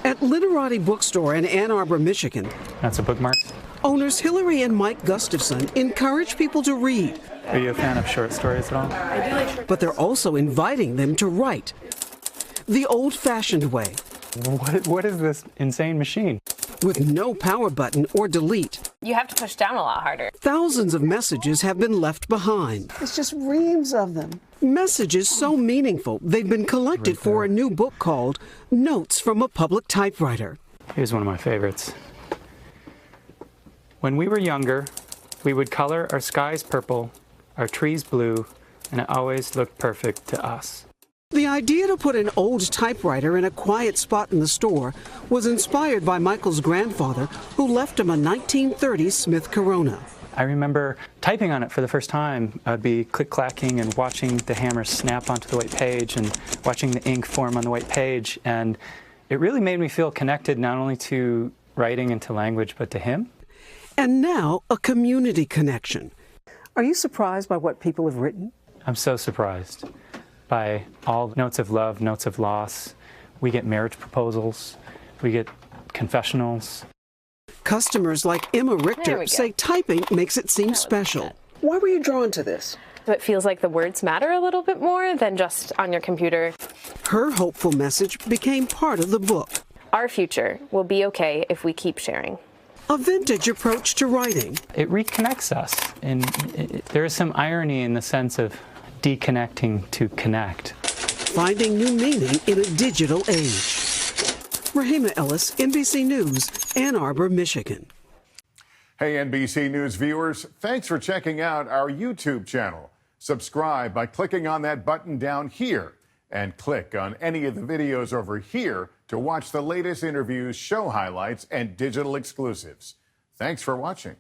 At Literati Bookstore in Ann Arbor, Michigan, That's a bookmark. owners Hillary and Mike Gustafson encourage people to read, Are you a fan of short stories at all? I do like short. but they're also inviting them to write the old-fashioned way, What is this insane machine? with no power button or delete. You have to push down a lot harder. Thousands of messages have been left behind. It's just reams of them. Messages so meaningful, they've been collected for a new book called Notes from a Public Typewriter. Here's one of my favorites. When we were younger, we would color our skies purple, our trees blue, and it always looked perfect to us. The idea to put an old typewriter in a quiet spot in the store was inspired by Michael's grandfather, who left him a 1930 Smith Corona. I remember typing on it for the first time. I'd be click-clacking and watching the hammer snap onto the white page and watching the ink form on the white page. And it really made me feel connected not only to writing and to language, but to him. And now a community connection. Are you surprised by what people have written? I'm so surprised by all notes of love, notes of loss. We get marriage proposals. We get confessionals. Customers like Emma There Richter we go. say typing makes it seem special. Why were you drawn to this? So it feels like the words matter a little bit more than just on your computer. Her hopeful message became part of the book. Our future will be okay if we keep sharing. A vintage approach to writing. It reconnects us, and there is some irony in the sense of deconnecting to connect. Finding new meaning in a digital age. Rahima Ellis, NBC News, Ann Arbor, Michigan. Hey, NBC News viewers, thanks for checking out our YouTube channel. Subscribe by clicking on that button down here and click on any of the videos over here to watch the latest interviews, show highlights, and digital exclusives. Thanks for watching.